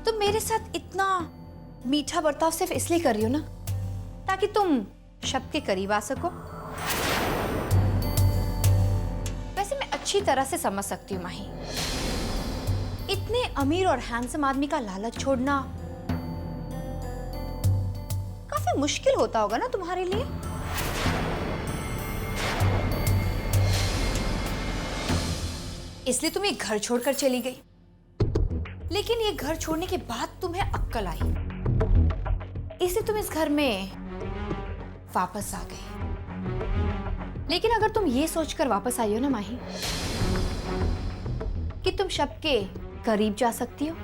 तुम मेरे साथ इतना मीठा बर्ताव सिर्फ इसलिए कर रही हो ना ताकि तुम शब्द के करीब आ सको। वैसे मैं अच्छी तरह से समझ सकती हूँ माही, इतने अमीर और हैंडसम आदमी का लालच छोड़ना काफी मुश्किल होता होगा ना तुम्हारे लिए। इसलिए तुम ये घर छोड़कर चली गई, लेकिन ये घर छोड़ने के बाद तुम्हें अक्ल आई, इसलिए तुम इस घर में वापस आ गई। लेकिन अगर तुम ये सोचकर वापस आई हो ना माही कि तुम शब्द के करीब जा सकती हो,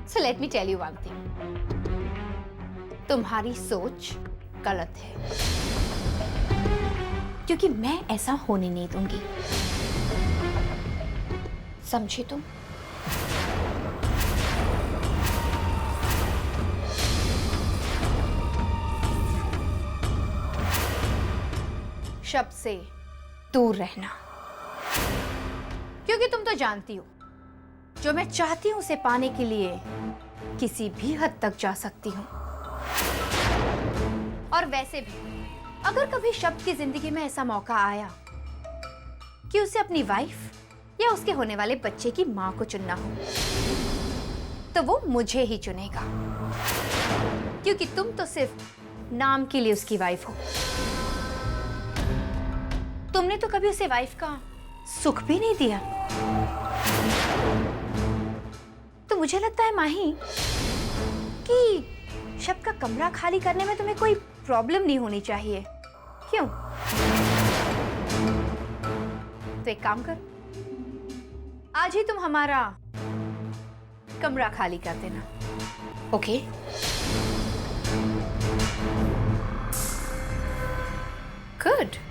so let me tell you one thing, तुम्हारी सोच गलत है, क्योंकि मैं ऐसा होने नहीं दूंगी। समझी तुम? शब्द से दूर रहना, क्योंकि तुम तो जानती हो जो मैं चाहती हूं उसे पाने के लिए किसी भी हद तक जा सकती हूं। और वैसे भी अगर कभी शब्द की जिंदगी में ऐसा मौका आया कि उसे अपनी वाइफ या उसके होने वाले बच्चे की मां को चुनना हो, तो वो मुझे ही चुनेगा, क्योंकि तुम तो सिर्फ नाम के लिए उसकी वाइफ हो। तुमने तो कभी उसे वाइफ का सुख भी नहीं दिया। तो मुझे लगता है माही कि शब्द का कमरा खाली करने में तुम्हें कोई प्रॉब्लम नहीं होनी चाहिए। क्यों? तो एक काम कर, आज ही तुम हमारा कमरा खाली कर देना, ओके? गुड।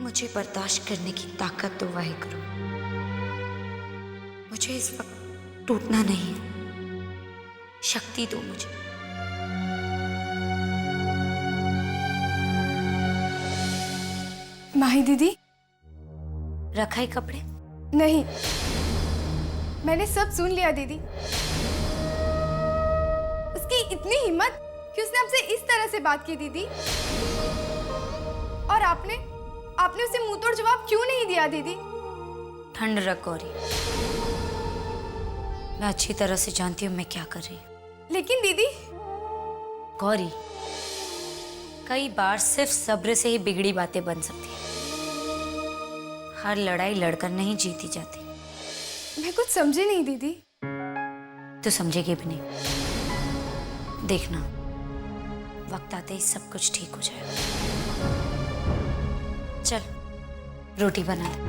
मुझे बर्दाश्त करने की ताकत दो वाहिगुरु। मुझे इस वक्त टूटना नहीं है, शक्ति दो मुझे। माही दीदी। रखा है कपड़े? नहीं, मैंने सब सुन लिया दीदी। उसकी इतनी हिम्मत कि उसने हमसे इस तरह से बात की दीदी। और आपने उसे मुंह तोड़ जवाब क्यों नहीं दिया दीदी? ठंड रख गौरी, मैं अच्छी तरह से जानती हूँ मैं क्या कर रही हूँ। लेकिन दीदी। गौरी, कई बार सिर्फ सब्र से ही बिगड़ी बातें बन सकती हैं। हर लड़ाई लड़कर नहीं जीती जाती। मैं कुछ समझी नहीं दीदी। तो समझेगी भी नहीं। देखना, वक्त आते ही सब कुछ ठीक हो जाएगा। चल, रोटी बना दे।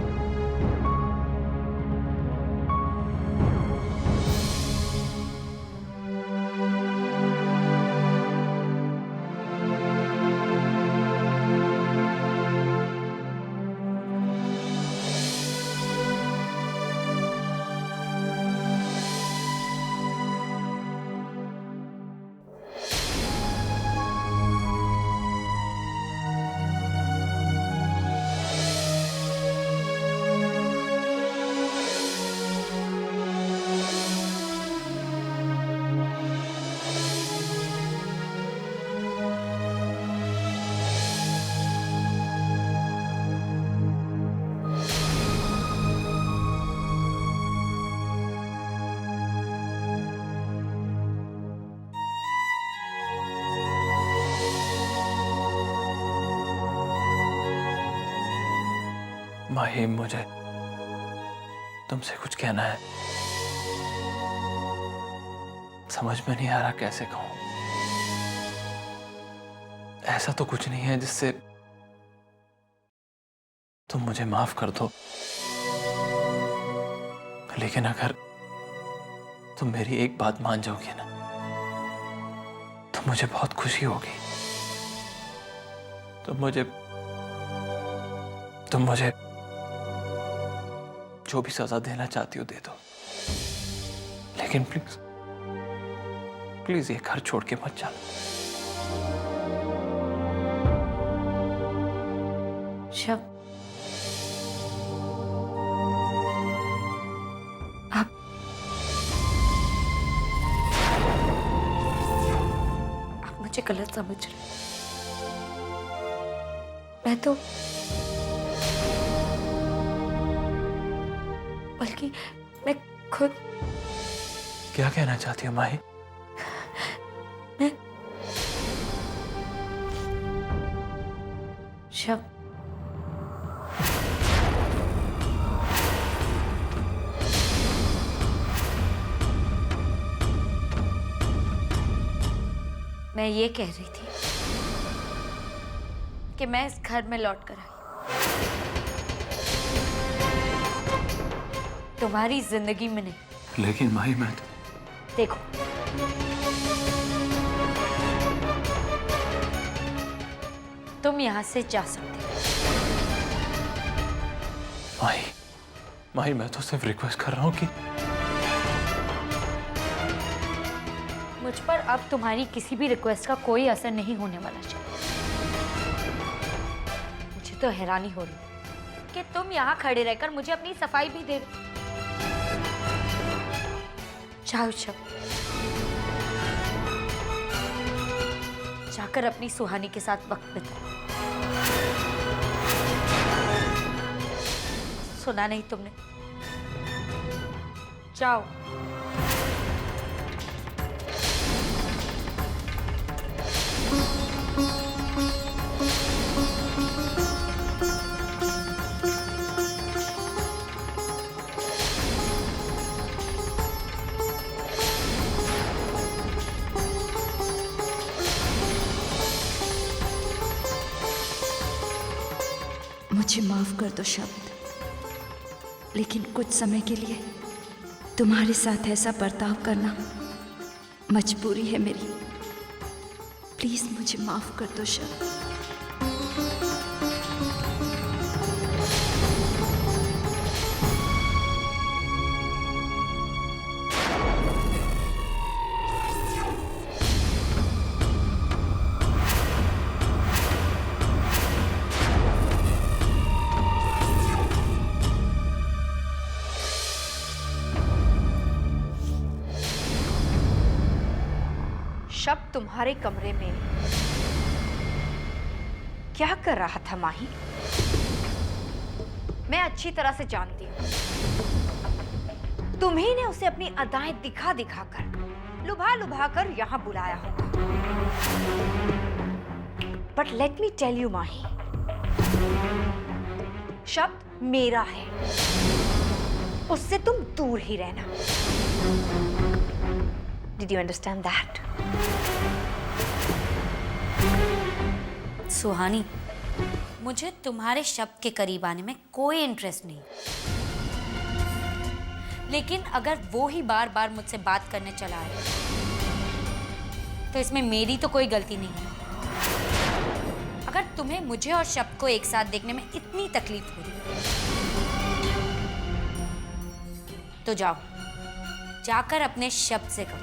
माही, मुझे तुमसे कुछ कहना है, समझ में नहीं आ रहा कैसे कहूं। ऐसा तो कुछ नहीं है जिससे तुम मुझे माफ कर दो, लेकिन अगर तुम मेरी एक बात मान जाओगी ना तो मुझे बहुत खुशी होगी। तुम मुझे जो भी सजा देना चाहती हो दे दो, लेकिन प्लीज प्लीज ये घर छोड़ के मत जाना। शब, आप मुझे गलत समझ रहे हैं। मैं तो बल्कि मैं खुद। क्या कहना चाहती हो माही? मैं शब, मैं ये कह रही थी कि मैं इस घर में लौट कर आई, तुम्हारी जिंदगी में नहीं। लेकिन माही मैं तो... देखो, तुम यहां से जा सकते हो। माही, माही मैं तो सिर्फ रिक्वेस्ट कर रहा हूँ कि मुझ पर अब तुम्हारी किसी भी रिक्वेस्ट का कोई असर नहीं होने वाला है। मुझे तो हैरानी हो रही है कि तुम यहाँ खड़े रहकर मुझे अपनी सफाई भी दे रहे। जाओ शब, जाकर अपनी सुहानी के साथ वक्त बिताओ। सुना नहीं तुमने? जाओ। मुझे माफ कर दो शब्द, लेकिन कुछ समय के लिए तुम्हारे साथ ऐसा बर्ताव करना मजबूरी है मेरी। प्लीज मुझे माफ कर दो शब्द। शब तुम्हारे कमरे में क्या कर रहा था माही? मैं अच्छी तरह से जानती हूँ। तुम्ही ने उसे अपनी अदाएं दिखा दिखा कर, लुभा लुभा कर यहां बुलाया होगा। But let me tell you Mahi, शब्द मेरा है, उससे तुम दूर ही रहना। Did you understand that? सुहानी, मुझे तुम्हारे शब्द के करीब आने में कोई इंटरेस्ट नहीं, लेकिन अगर वो ही बार बार मुझसे बात करने चला है तो इसमें मेरी तो कोई गलती नहीं है। अगर तुम्हें मुझे और शब्द को एक साथ देखने में इतनी तकलीफ हो रही है तो जाओ, जाकर अपने शब्द से कहो।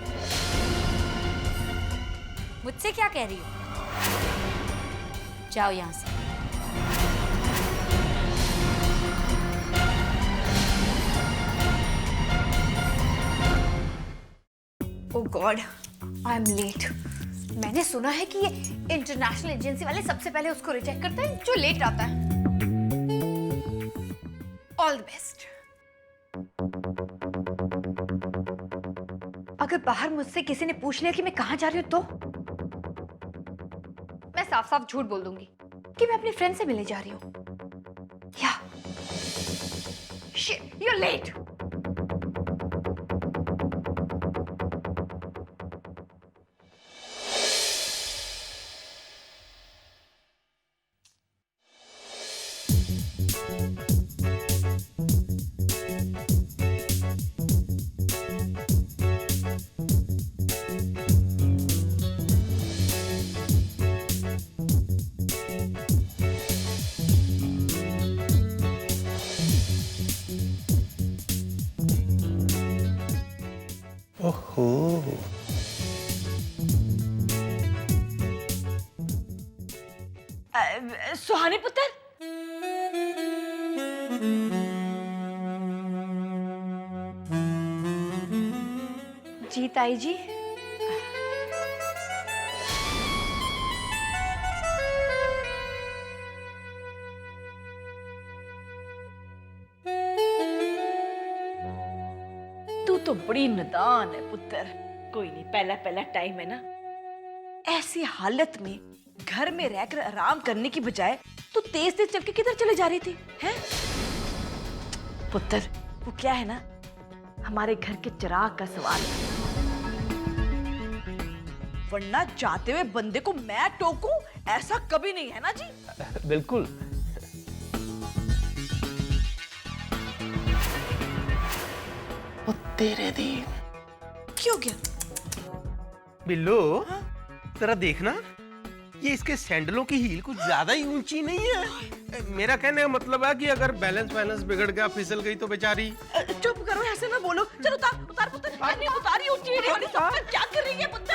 मुझसे क्या कह रही हो? जाओ यहां से। Oh God, I'm late. मैंने सुना है कि ये इंटरनेशनल एजेंसी वाले सबसे पहले उसको रिजेक्ट करते हैं जो लेट आता है। All the best. अगर बाहर मुझसे किसी ने पूछ लिया कि मैं कहां जा रही हूं तो मैं साफ साफ झूठ बोल दूंगी कि मैं अपनी फ्रेंड से मिलने जा रही हूं। या शिट, यू आर लेट। ओहो, सुहानी पुत्र, जी ताई जी। तू तो बड़ी नादान है पुत्र। कोई नहीं, पहला पहला टाइम है ना। ऐसी हालत में घर में रहकर आराम करने की बजाय तू तेज तेज चल के किधर चले जा रही थी हैं? पुत्र, वो क्या है ना, हमारे घर के चिराग का सवाल है। वरना जाते हुए बंदे को मैं टोकूं, ऐसा कभी नहीं है ना जी। बिल्कुल। ओ तेरे दी। क्यों क्या? बिल्लो, जरा देखना, ये इसके सैंडलों की हील कुछ ज्यादा ही ऊंची नहीं है। मेरा कहने का मतलब है कि अगर बैलेंस वैलेंस बिगड़ गया, फिसल गई तो बेचारी। चुप करो, ऐसे ना बोलो। चलो उतार उतार पुत्र, नहीं उतारी ऊंची है वाली सब। क्या कर रही है पुत्र?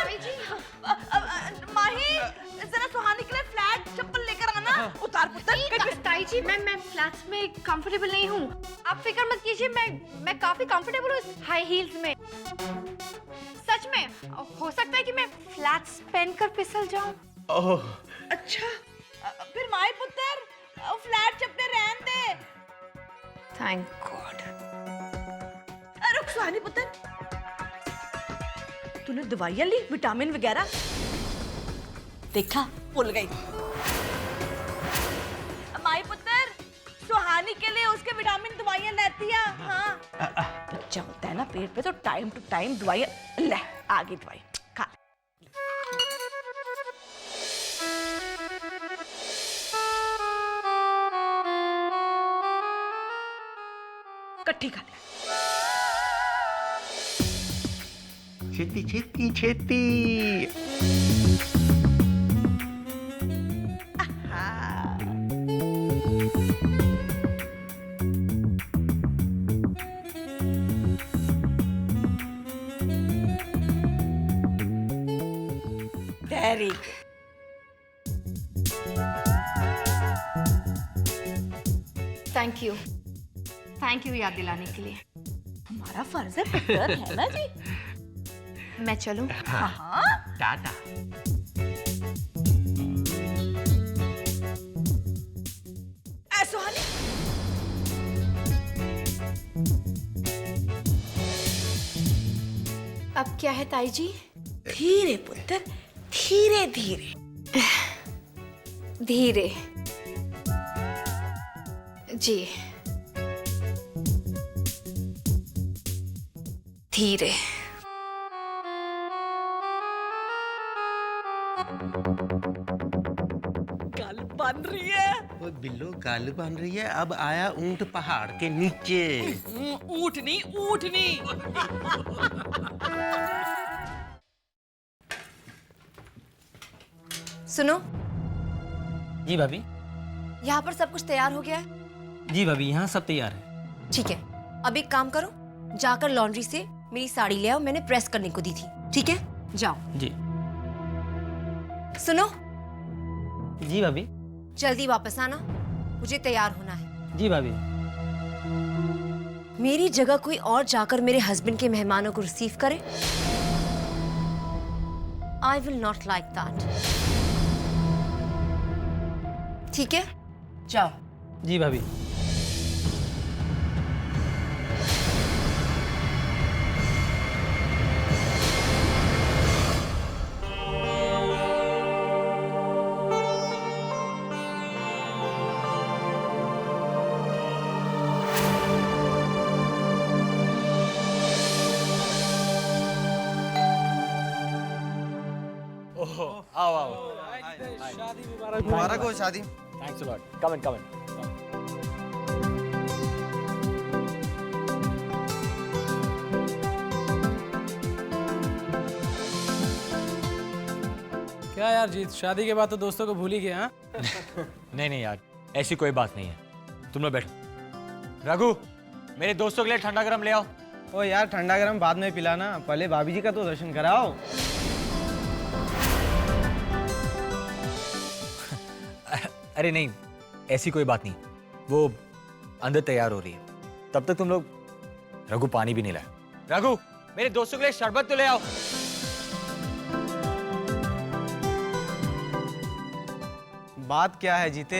माही, जरा सुहानी के लिए फ्लैट चप्पल लेकर आना। उतार पुत्र। ताई जी, मैं फ्लैट्स में कंफर्टेबल नहीं हूँ। आप फिक्र मत कीजिए, मैं काफी कंफर्टेबल हूँ इस हाई हील्स में। सच में हो सकता है कि मैं फ्लैट्स पहनकर फिसल जाऊं। ओह, अच्छा, फिर माही पुत्र फ्लैट चप्पल रहन दे। Thank God. रुक सुहानी पुत्र, तूने दवाइयां ली, विटामिन वगैरह? देखा, भूल गई। माई पुत्र, सुहानी के लिए उसके विटामिन दवाइयां लेती है। हाँ, बच्चा होता है ना पेट पे तो टाइम टू टाइम दवाइयां ले। आगे दवाई खा। कट्ठी खा ले। छेती छेती छेती। वेरी थैंक यू याद दिलाने के लिए। हमारा फर्ज है पुत्र, है ना जी। मैं चलूं? हाँ, टाटा। सुहानी, अब क्या है ताई जी? धीरे पुत्र, धीरे धीरे। धीरे जी, धीरे। गल बन रही है। वो बिल्लो गाल बन रही है। अब आया ऊंट पहाड़ के नीचे। ऊँट नहीं, ऊँटनी। सुनो, जी भाभी। यहाँ पर सब कुछ तैयार हो गया है? जी भाभी, यहाँ सब तैयार है। ठीक है, अब एक काम करो, जाकर लॉन्ड्री से मेरी साड़ी ले आओ, मैंने प्रेस करने को दी थी। ठीक है, जाओ। जी। सुनो, जी भाभी। जल्दी वापस आना, मुझे तैयार होना है। जी भाभी। मेरी जगह कोई और जाकर मेरे हस्बैंड के मेहमानों को रिसीव करे। I will not like that. ठीक है, जाओ। जी भाभी। आओ आओ। मुबारक हो शादी। Thanks a lot. Come in come in. क्या यार जीत, शादी के बाद तो दोस्तों को भूल ही गया। हाँ? नहीं नहीं यार, ऐसी कोई बात नहीं है। तुम लोग बैठो। रघु, मेरे दोस्तों के लिए ठंडा गरम ले आओ। ओ यार, ठंडा गरम बाद में पिलाना, पहले भाभी जी का तो दर्शन कराओ। अरे नहीं, ऐसी कोई बात नहीं। वो अंदर तैयार हो रही है, तब तक तुम लोग। रघु पानी भी नहीं लाया। रघु, मेरे दोस्तों के लिए शरबत तो ले आओ। बात क्या है जीते,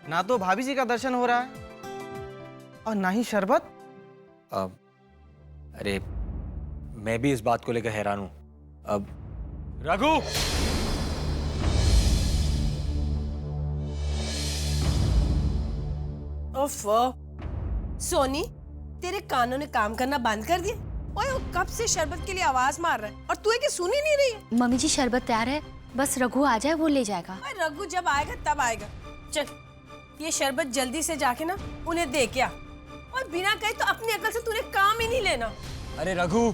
ना तो भाभी जी का दर्शन हो रहा है और ना ही शरबत। अरे मैं भी इस बात को लेकर हैरान हूं। अब रघु, ओफो, सोनी तेरे कानों ने काम करना बंद कर दिया। ओए वो कब से शरबत के लिए आवाज मार रहा है और तू है कि सुन ही नहीं रही है। मम्मी जी शरबत तैयार है, बस रघु आ जाए वो ले जाएगा। ओए रघु जब आएगा तब आएगा। चल ये शरबत जल्दी से जाके ना उन्हें दे क्या, और बिना कहे तो अपनी अकल से तूने काम ही नहीं लेना। अरे रघु,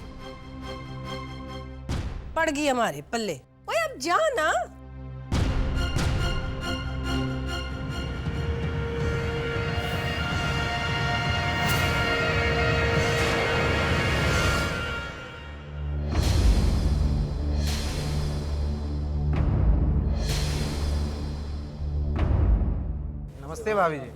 पड़ गई हमारे पल्ले। ओए अब जा ना। नमस्ते भाभी जी।